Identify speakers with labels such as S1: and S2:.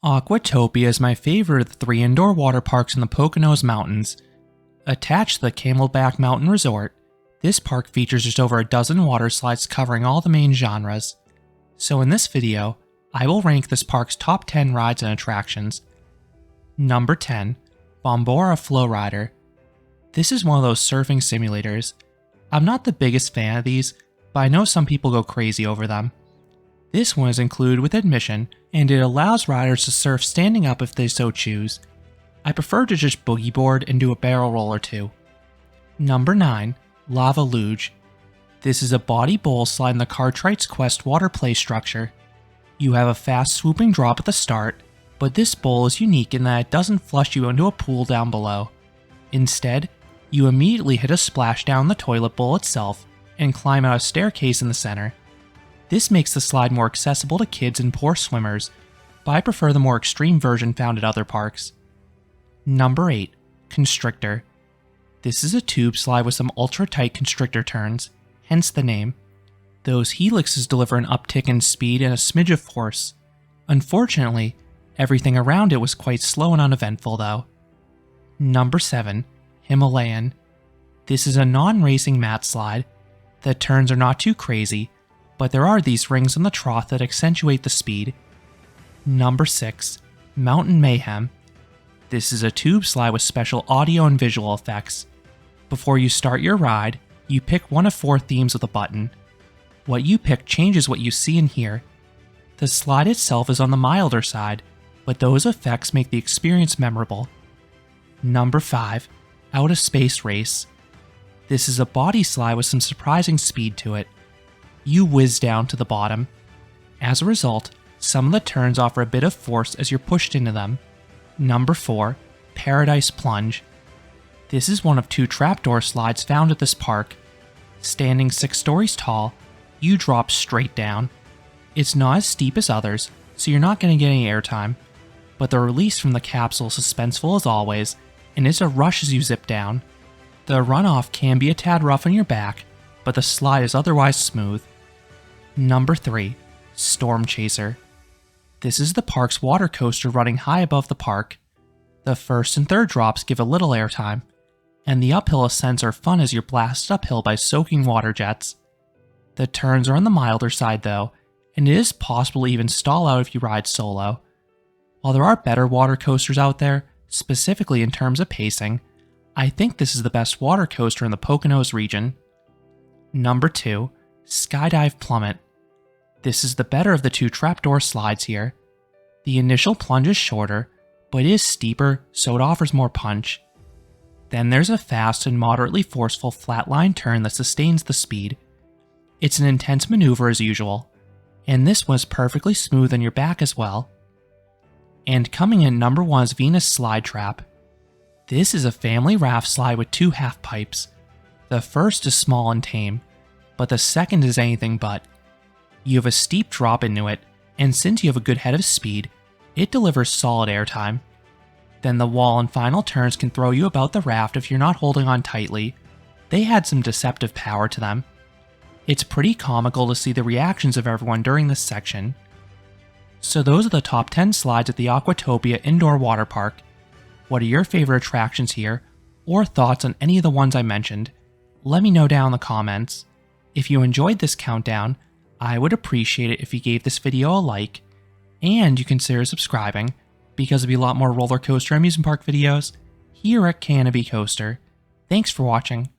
S1: Aquatopia is my favorite of the 3 indoor water parks in the Poconos Mountains. Attached to the Camelback Mountain Resort, this park features just over a dozen water slides covering all the main genres. So in this video, I will rank this park's top 10 rides and attractions. Number 10. Bombora Flow Rider. This is one of those surfing simulators. I'm not the biggest fan of these, but I know some people go crazy over them. This one is included with admission, and it allows riders to surf standing up if they so choose. I prefer to just boogie board and do a barrel roll or two. Number 9. Lava Luge. This is a body bowl slide in the Cartwright's Quest water play structure. You have a fast swooping drop at the start, but this bowl is unique in that it doesn't flush you into a pool down below. Instead, you immediately hit a splash down the toilet bowl itself and climb out a staircase in the center. This makes the slide more accessible to kids and poor swimmers, but I prefer the more extreme version found at other parks. Number 8. Constrictor. This is a tube slide with some ultra-tight constrictor turns, hence the name. Those helixes deliver an uptick in speed and a smidge of force. Unfortunately, everything around it was quite slow and uneventful though. Number 7. Himalayan. This is a non-racing mat slide. The turns are not too crazy, but there are these rings on the trough that accentuate the speed. Number 6. Mountain Mayhem. This is a tube slide with special audio and visual effects. Before you start your ride, you pick one of 4 themes with a button. What you pick changes what you see and hear. The slide itself is on the milder side, but those effects make the experience memorable. Number 5. Out of Space Race. This is a body slide with some surprising speed to it. You whiz down to the bottom. As a result, some of the turns offer a bit of force as you're pushed into them. Number 4. Paradise Plunge. This is one of 2 trapdoor slides found at this park. Standing 6 stories tall, you drop straight down. It's not as steep as others, so you're not going to get any airtime, but the release from the capsule is suspenseful as always, and it's a rush as you zip down. The runoff can be a tad rough on your back, but the slide is otherwise smooth. Number 3. Storm Chaser. This is the park's water coaster running high above the park. The first and third drops give a little airtime, and the uphill ascents are fun as you're blasted uphill by soaking water jets. The turns are on the milder side though, and it is possible to even stall out if you ride solo. While there are better water coasters out there, specifically in terms of pacing, I think this is the best water coaster in the Poconos region. Number 2. Skydive Plummet. This is the better of the 2 trapdoor slides here. The initial plunge is shorter, but it is steeper, so it offers more punch. Then there's a fast and moderately forceful flatline turn that sustains the speed. It's an intense maneuver as usual, and this was perfectly smooth on your back as well. And coming in number 1 is Venus Slide Trap. This is a family raft slide with 2 half pipes. The first is small and tame, but the second is anything but. You have a steep drop into it, and since you have a good head of speed, it delivers solid airtime. Then the wall and final turns can throw you about the raft if you're not holding on tightly. They had some deceptive power to them. It's pretty comical to see the reactions of everyone during this section. So those are the top 10 slides at the Aquatopia Indoor Water Park. What are your favorite attractions here, or thoughts on any of the ones I mentioned? Let me know down in the comments. If you enjoyed this countdown, I would appreciate it if you gave this video a like, and you consider subscribing, because there'll be a lot more roller coaster and amusement park videos here at Camelback Coaster. Thanks for watching.